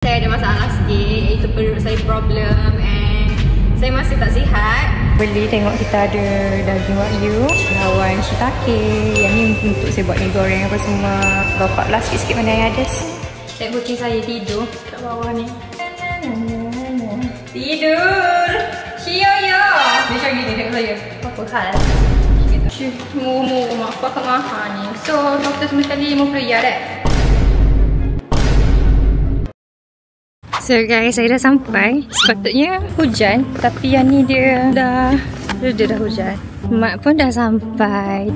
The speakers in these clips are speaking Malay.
Saya ada masalah sikit, iaitu perut saya problem and saya masih tak sihat. Beli tengok kita ada daging wagyu, lawan shiitake. Yang ni untuk saya buat mi goreng apa semua. Bapak lah sikit-sikit mana yang ada. Tek kucing saya tidur kat bawah ni. Tidur! Cio-yo! Dia macam gini tengok saya. Apa hal? Mu mak pakai mahal ni. So, doktor semua sekali RM50 dah. So guys, saya dah sampai. Sepatutnya hujan, tapi yang ni dia dah hujan. Mak pun dah sampai.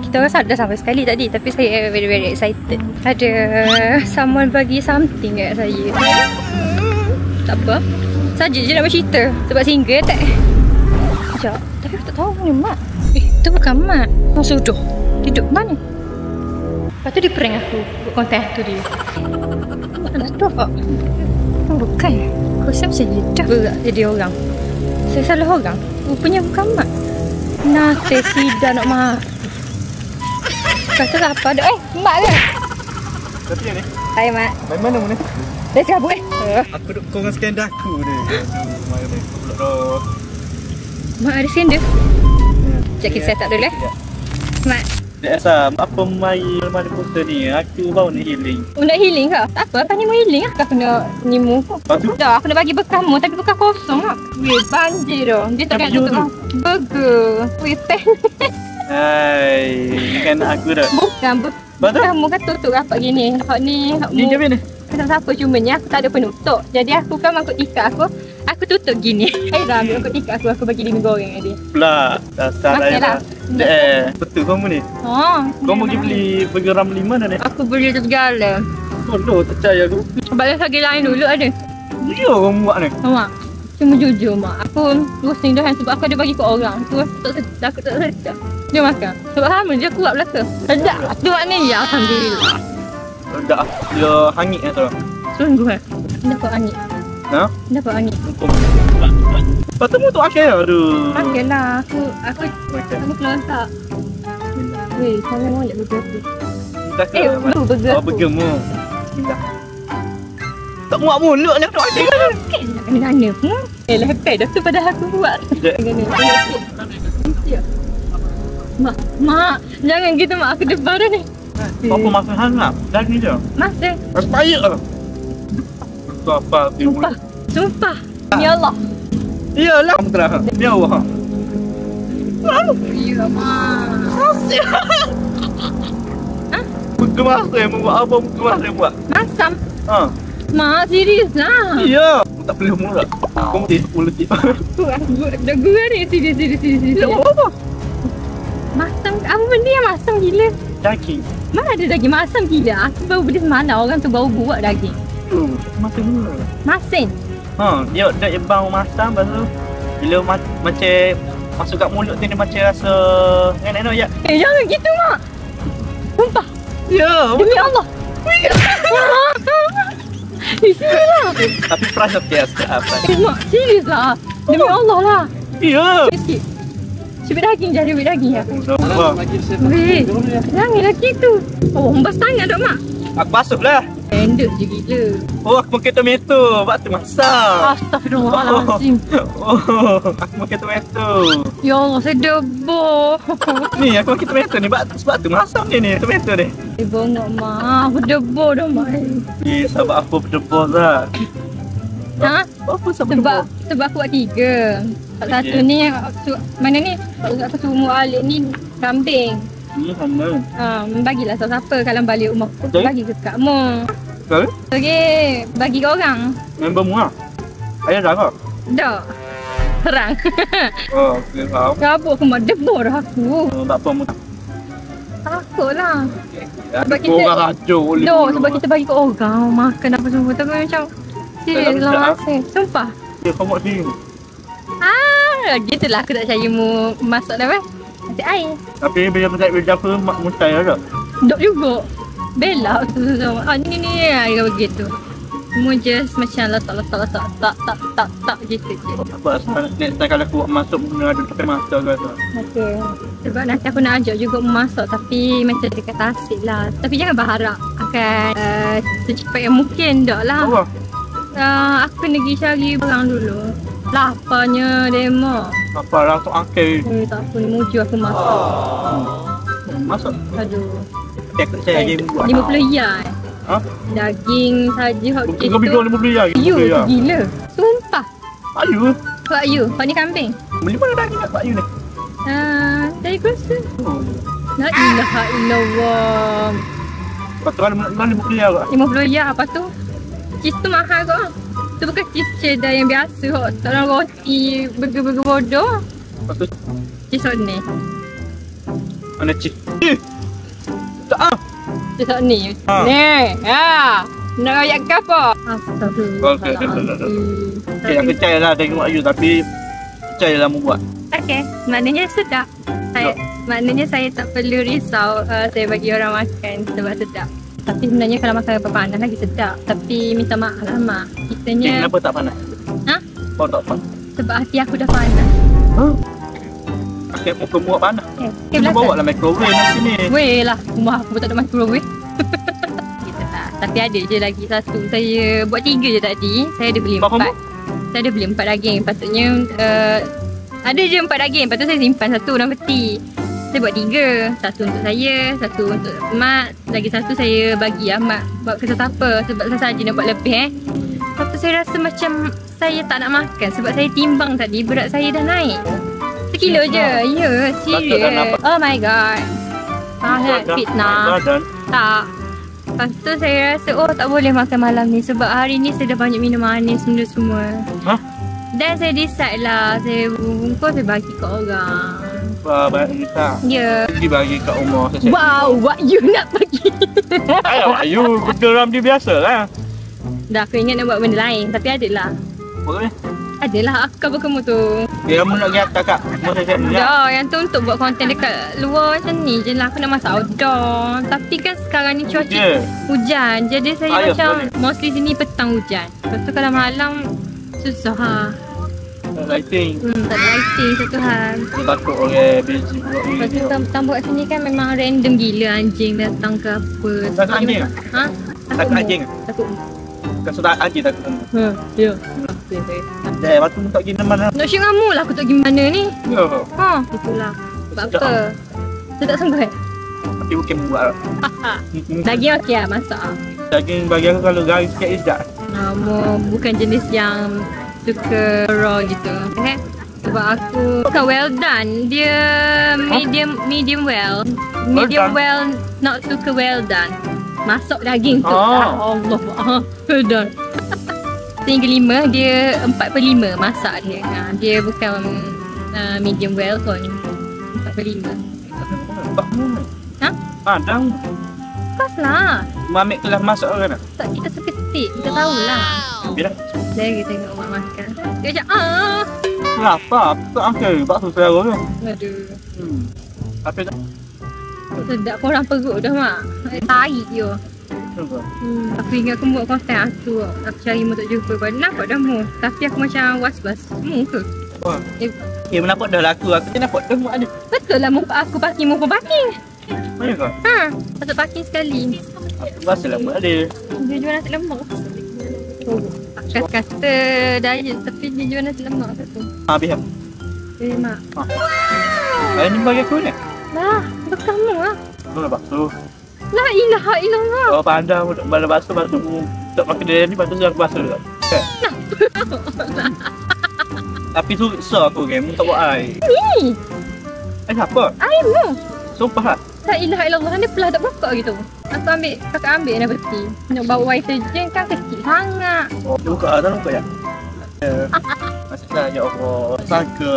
Kita orang dah sampai sekali tadi, tapi saya very excited. Ada someone bagi something kat saya. Tak apa. Saja je nak bercerita. Sebab single tak? Sekejap. Tapi aku tak tahu mana mak. Tu bukan mak. Sudah. Tidur mana? Lepas tu dia prank aku buat konten tu dia. Mak tak tahu. Bukan. Aku rasa macam lidah berat jadi orang. Saya salah orang. Rupanya bukan mak. Nate sida nak mak. Kata apa dah? Mak ke? Tapi ni. Hai mak. Main mana ni? Dah siap buat? Aku duk korang skandal aku ni. Aduh, mak ni pula dah. Mak ada sender? Sekejap kita set up dulu Mak. Dek Asam, apa main mana poster ni? Aku baru nak healing. Oh nak healing ke? Tak apa, ni mau healing lah. Aku kena nimu. Lepas tu? Dah, aku nak bagi bekas mu tapi bekas kosong lah. Weh, banjir dah. Dia tak Tapi tutup lah. Burger. Weh, pen. Hai, kan aku dah. Bukan, kamu kan tutup rapat gini. Hak ni, hak mu. Ni macam mana? Siapa cumanya aku tak ada penutup. Jadi aku kan mangkuk ikat aku tutup gini. Dah ambil mangkuk ikat aku bagi dia mi goreng tadi. Pula, dasar Makanlah. Dek, betul kamu ni? Kamu pergi beli burger Ramli mana ni? Aku beli tu segala. Oh, percaya aku. Sebab lagi lain dulu ada. Ya, kamu buat ni? Mak, cuma jujur mak. Aku pusing dah sebab aku ada bagi ke orang. Tu aku tak sedap. Dia makan. Sebab hamil dia kuat belaka. Sedap. Tu maknanya alhamdulillah. Dah, dia hangit kan tu. Sungguh dapat angin. Ha? Dapat angin. Lepas tu tu akhir aduh. Makanlah. Aku kelontak. Weh, saya mau nak burger tu. Burger. Oh, burger mu. Bismillah. Tak muak mulut ni tu akhir kan. Nak kena nana. Lepas dah tu pada aku buat. Mak, jangan gitu mak, aku debar dah ni. Apa makan hangat? Dah ni je. Masih. Payah lah. Tu apa? Sumpah. Ya Allah. Iyalah. Kamu terang. Ya Allah. Ya mak. Muka masa yang buat apa? Muka masa yang buat? Masam. Ha. Mak, serius lah. Ya. Tak perlu mula. Kamu tidak perlu tidak. Dah gua ni. Serius. Apa? Masam. Apa benda yang masam gila? Daging. Mana ada daging masam gila? Aku baru beli semalam. Orang tu baru buat daging. Masin mula. Masin? Ha. Dia bau masam. Lepas tu bila macam masuk kat mulut tu dia macam rasa enak-enak je. Jangan gitu mak. Sumpah. Ya. Demi Allah. Bismillah. Tapi fresh okey sedap. Mak, serius lah. Demi Allah lah. Ya. Sikit. Cubit daging je, cubit daging ya. Apa? Weh, jangan lagi tu. Oh, hembas tangan dok mak. Aku masuk lah. Endek je gila. Oh, aku makan tomato. Waktu masak. Astaghfirullahaladzim. Oh, aku makan tomato. Ya Allah, saya debor. Ni, aku makan tomato ni. Sebab tu masak ni tomato ni. Bongok mak, aku debor dah mak. Sebab apa berdebor lah. Ha? Apa sebab Sebab aku buat 3. Satu ni yang mana ni? Aku suruh alik ni kambing. Mana? Bagilah siapa-siapa kalau balik rumah aku. Okay. Bagi ke kat mu. Betul? Okay, bagi ke orang. Member mu lah. Ayah dah kau? Dah. Terang. Oh, okay, faham. Kabut aku mak debor dah aku. Tak apa mu. Takut lah. Sebab kita orang racun boleh. Sebab kita bagi ke orang. Makan apa semua. Tapi macam serius lah masih. Sumpah. Ya, kau buat sini. Gitulah aku tak percaya mu masak dah Masih air. Tapi bila saya berjumpa mak mu saya dah. Dok juga. Bella tu. Ni dia begitu. Semua just macam letak tak gitu je. Apa next time kalau aku buat masuk kena ada pakai masak ke tu. Okay. Sebab nanti aku nak ajak juga memasak tapi macam dekat tasik lah. Tapi jangan berharap akan secepat yang mungkin dah lah. Apa? Aku kena pergi cari barang dulu. Laparnya demo. Apa lah tu angkel. Tak apa, ni muju aku masak. Masuk. Aduh. Tapi aku saya lagi buat. 50 yen. Ha? Daging saja hot cake Kau tu. 50 lagi. You gila. Sumpah. Ayu. Hak you. Hak ni kambing. Beli mana daging kat Pak Yu ni? Dari kursus. Oh. La ilaha illallah. Lepas tu mana 50 lagi. 50 yen apa tu? Cheese tu mahal kok. Tu bukan cheese cheddar yang biasa kok. Tak ada roti burger-burger bodoh. Lepas tu Cheese hot ni. mana cik? Tak ah. Cheese hot ni. Ha. Ni. Nak royak ke apa? Astagfirullah. Okey. Okay, aku percayalah tengok Ayu tapi percayalah mu buat. Okey, maknanya sedap. Maknanya saya tak perlu risau saya bagi orang makan sebab sedap. Tapi sebenarnya kalau makan apa panas lagi sedap. Tapi minta maaf lah mak. Kitanya Kenapa tak panas? Ha? Kau tak panas? Sebab hati aku dah panas. Pakai muka muak panas. Okay, Kena bawa lah microwave nasi ni. Weh lah, rumah aku pun tak ada microwave. Gitu tak. Tapi ada je lagi satu. Saya buat 3 je tadi. Saya ada beli 4. Berapa? Saya ada beli 4 daging. Patutnya ada je 4 daging. Lepas tu saya simpan 1 dalam peti. Saya buat 3. 1 untuk saya, 1 untuk mak. Lagi 1 saya bagi lah mak. Buat ke siapa. Sebab saya saja nak buat lebih Lepas tu saya rasa macam saya tak nak makan. Sebab saya timbang tadi, berat saya dah naik. Sekilo je. Ya, serius. Oh my god. Sangat fitnah. Tak. Lepas tu saya rasa tak boleh makan malam ni. Sebab hari ni saya dah banyak minum manis benda semua. Dan saya decide lah. Saya bungkus saya bagi kat orang. Wah, banyak tak? Ya. Pergi bagi kat rumah. Wow, what you nak pergi? Ayo, Ayu. Geram dia biasa lah. Dah aku ingat nak buat benda lain. Tapi adalah. Apa ni? Adalah aku cover kamu tu. Dia kamu nak pergi atas kak. Masa saya ni. Dah, yang tu untuk buat konten dekat luar macam ni je lah. Aku nak masak outdoor. Tapi kan sekarang ni cuaca hujan. Jadi saya macam mostly sini petang hujan. Lepas tu kalau malam susah ha. Lighting. Tak ada lighting satu hal. Takut orang busy buat ni. Lepas tu tambah kat sini kan memang random gila anjing datang ke apa. Takut anjing? Ha? Takut anjing? Takut. Kat surat anjing takut. Ya. Dah, waktu mu tak pergi mana? Nak syuk kamu lah aku tak pergi mana ni. Ya. Itulah. Sebab apa? Saya tak sanggup Tapi bukan buat. Daging okey lah masak. Daging bagi aku kalau garis sikit sedap. Bukan jenis yang suka raw gitu. Sebab aku bukan well done. Dia medium well. Medium well, not suka well done. Masak daging tu. Allah. Well done. Yang kelima, dia 4/5 masak dia. Dia bukan medium well pun. 4/5. Ha? Padang. Pas lah. Mami kelas masak kan? Tak, kita suka steak. Kita tahulah. Bila? Saya tengok mak makan. Dia macam Kenapa? Tak angkat. Bakso selera tu. Aduh. Apa tak? Sedap korang perut dah mak. Tarik je. Aku ingat aku buat konten aku. Aku cari mu tak jumpa. Kau nampak dah mu. Tapi aku macam was-was. Mu ke? Wah. Nampak dah laku. Aku tak nampak dah mu ada. Betul lah muka aku parking. Muka parking. Mana kau? Patut parking sekali. Aku rasa lah mu ada. Dia jual nasi lemak. Kata diet tapi dia jual nasi lemak satu. Habis lah. Mak. Ini bagi aku ni. Lah, untuk kamu lah. Mana bakso? La ilaha illallah. Oh pandang mana bakso mu tak makan dia ni patut aku bakso juga. Tapi tu susah aku game tak buat air. Ni. Apa? Air mu. Sumpah lah. La ilaha illallah ni pelah tak buka gitu. Aku kakak ambil dah peti. Nak bawa white kan kecil sangat. Dia buka tak buka ya? Masalah ya Allah. Sangka.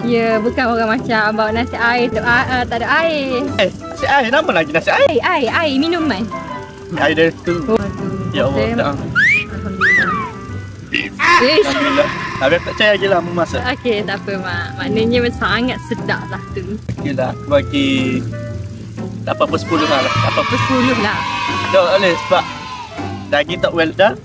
Ya, bukan orang macam bawa nasi air tu tak ada air. Nasi air nama lagi nasi air. Air minuman. Air dari tu. Ya Allah. Alhamdulillah. Alhamdulillah. Tapi aku tak percaya je lah memasak. Okey, tak apa mak. Maknanya sangat sedap lah tu. Okey lah, aku bagi 8/10 lah. 10 lah. Tak boleh sebab daging tak well done.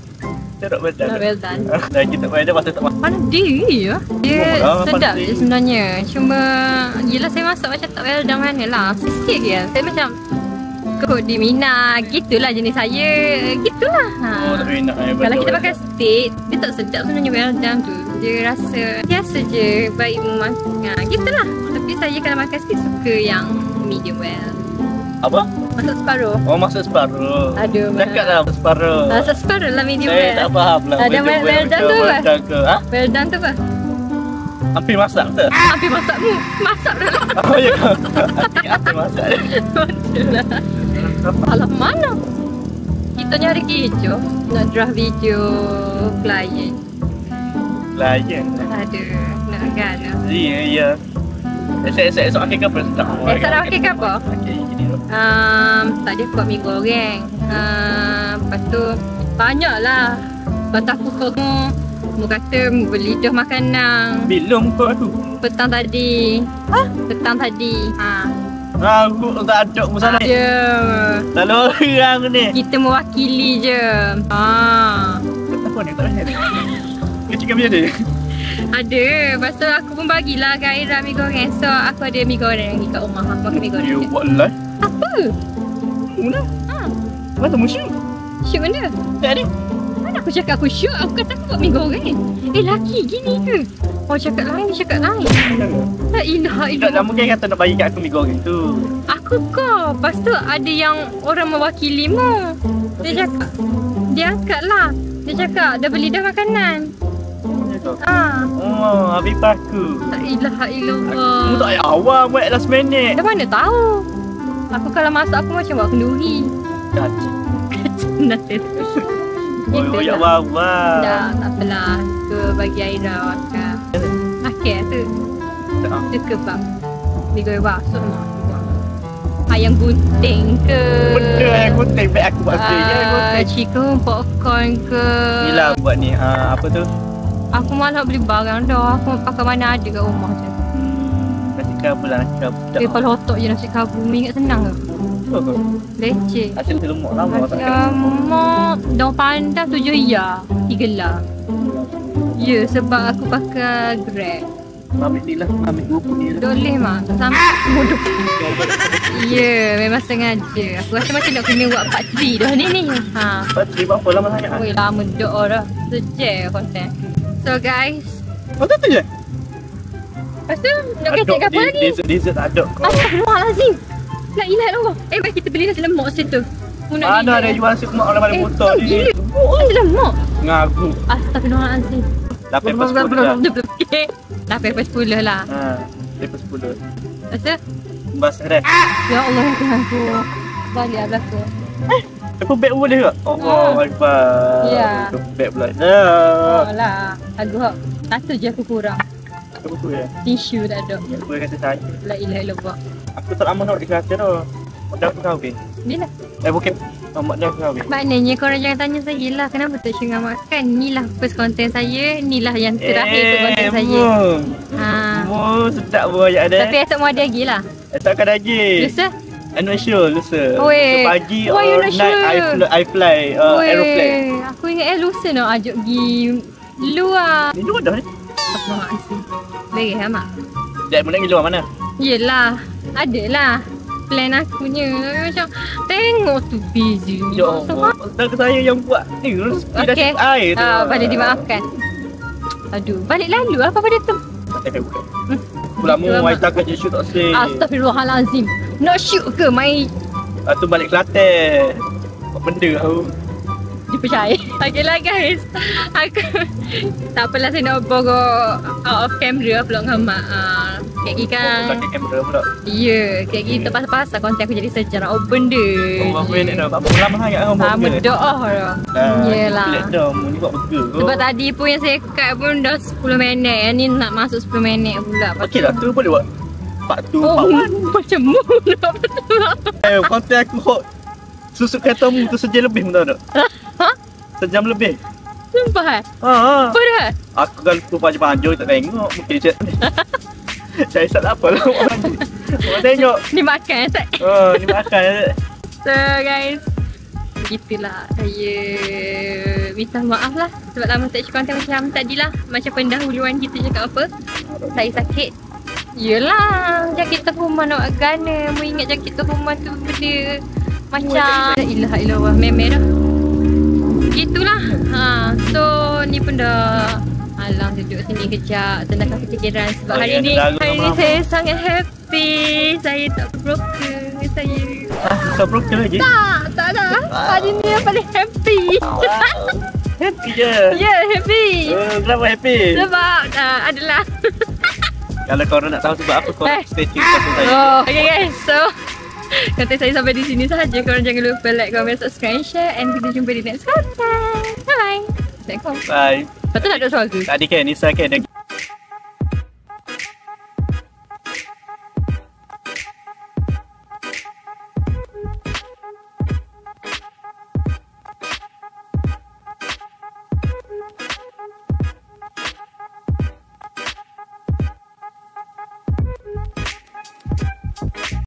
Tak well done. Well done. Daging tak well done pasal tak makan. Mana dia? Dia sedap je sebenarnya. Cuma yelah saya masak macam tak well done mana lah. Sikit je. Saya macam ikut di minat. Gitulah jenis saya. Gitulah. Oh, tak minat Kalau kita makan steak, dia tak sedap sebenarnya well done tu. Dia rasa biasa je, baik makan. Gitulah. Tapi saya kalau makan steak suka yang medium well. Apa? Masuk separuh. Oh, maksud separuh. Aduh. Cakap lah separuh. Masuk separuh lah medium Saya well. tak faham lah. Ada well done tu apa? Ha? Well done tu apa? Hampir masak ke? Hampir masakmu. Masak dah lah. Oh ya ke? Hampir masak. Betul lah. Alah mana? Kita nyari kerja. Nak draft video klien. Klien. Aduh. Nak gana. Ya. Esok akhir kapan? Esok nak pakai apa? Okey, gini tu. Tadi aku buat mi goreng. Lepas tu banyaklah. Lepas tu aku mu kata berlidah makanan. Belum kau tu. Petang tadi. Petang tadi. Aku tak ada masalah. Ada. Lalu orang ni. Kita mewakili je. Apa ni? Tak ada. Kecil kami ada. Ada. Lepas tu aku pun bagilah kat Ira mi goreng. So aku ada mi goreng ni kat rumah. Aku makan mi goreng. You buat live? Apa? Mana? Mana musyuk? Syuk benda? Tak ada. Mana aku cakap aku syuk? Aku kata aku buat mi goreng. Laki gini ke? Oh cakap lain, dia cakap lain. La ilaha Tak illallah. mungkin kata nak bagi kat aku mi goreng tu. Aku kau. Lepas tu ada yang orang mewakili mu. Dia cakap, dia angkat lah. Dia cakap, dah beli dah makanan. Oh, habis paku. La ilaha illallah. Kamu tak payah awal buat last minute. Dah mana tahu? Aku kalau masak aku macam buat kenduri. Kacau. Nah, Oh, ya awal. Dah, tak apalah. Ke bagi Aira makan. Makan tu. Tu kebab. Mi goreng bakso mak aku buat. Ayam gunting ke? Benda yang gunting baik aku buat kerja gunting. Chicken popcorn ke? Ni lah buat ni. Apa tu? Aku malah beli barang dah. Aku pakai mana ada kat rumah je. Nasi kabul lah, nasi kabul. Kepala otak je nasi kabul. Mi ingat senang ke? Betul ke? Leceh. Hasil lemak lama tak kena. Mak, daun pandan 7 ya. 3 lah. Ya, sebab aku pakai Grab. Ambil ni lah, ambil 20 ni lah. Boleh mak. Sampai bodoh. Ya, memang sengaja. Aku rasa macam nak kena buat part 3 dah ni. Patri berapa lama sangat? Weh, lama dah dah. Sejak konten. So guys. Oh, tu je? Lepas tu, nak kecek ke apa lagi? Dessert tak ada kau. Astaghfirullahalazim. La ilaha illallah. Baik kita beli nasi lemak situ. Mana ada jual nasi lemak orang balik motor ni. Nasi lemak? Ngaku. Astagfirullahalazim. 8/10 lah. 8/10 lah. 8/10. Lepas tu, Bas dah. ya Allah ya Tuhanku. Balik belakang. Aku beg boleh ke? Allah Akbar. Ya. Aku beg pula. Oh lah. Agak satu je aku kurang. Apa tu ya? Tisu tak ada. Aku kata saya. La ilaha illallah. Aku tak lama nak di kereta tu. Dah aku kahwin. Ni lah. Bukan. Mak dah aku kahwin. Maknanya korang jangan tanya saya lah. Kenapa tak syurga makan? Ni lah first content saya. Ni lah yang terakhir tu content saya. Oh, sedap pun ayat dia. Tapi esok mau ada lagi lah. Tak akan lagi. Lusa? I'm not sure, lusa. Weh. Pagi Why you or not night sure? I fly aeroplane. Aku ingat lusa nak ajak pergi luar. Ni luar dah ni. Astagfirullahaladzim. Baik lah mak. Dek mau nak pergi luar mana? Yelah. Adalah. Plan aku punya. Macam tengok tu busy. Ya Allah. Tak saya yang buat ni. Okay. Air tu. Pada dimaafkan. Aduh. Balik lalu apa pada tu? Tak payah buka. Pulamu mai takkan je shoot tak say. Astagfirullahalazim. Nak shoot ke main? Tu balik Kelantan. Buat benda aku. Dia percaya. Okeylah guys. Aku tak apalah saya nak borok out of camera pula dengan mak. Kek gini kan. Pakai kamera pula. Ya, kek gini terpaksa konten aku jadi sejarah. Oh benda. Berapa minit dah? Berapa lama sangat kamu buat burger? Berdoa dah. Yelah. Pelik dah, mu ni buat burger kau. Sebab tadi pun yang saya cut pun dah 10 minit. Yang ni nak masuk 10 minit pula. Okey lah, tu boleh buat part 2, Oh, part 1. macam mu nak betul. Konten aku hot. Susuk katamu tu sejam lebih mu tahu tak? Ha? Sejam lebih. Sumpah eh? Ha. Apa dah? Aku kalau tu panjang-panjang tak tengok. Mungkin cak. Saya tak apa lah. Orang tengok. Ni makan tak? Ni makan. So guys, begitulah. Saya minta maaf lah sebab lama tak isi konten macam tadi lah. Macam pendahuluan kita cakap apa. Saya sakit. Yelah, jangkit terhumah nak gana. Mu ingat jangkit terhumah tu benda Macam ilah meme dah. Gitulah. So ni pun dah alang duduk sini kejap tenangkan fikiran sebab hari ni saya sangat happy. Saya tak broken. Saya tak broken lagi? Tak dah. Hari ni yang paling happy. Happy je? Ya, happy. Kenapa happy? Sebab adalah kalau korang nak tahu sebab apa, korang stay tune pasal saya. Okay guys, so konten saya sampai di sini sahaja. Korang jangan lupa like, comment, subscribe, share, and kita jumpa di next content. Bye. Assalamualaikum. Bye. Patut nak ada soal tu? Tadi kan Nisa kan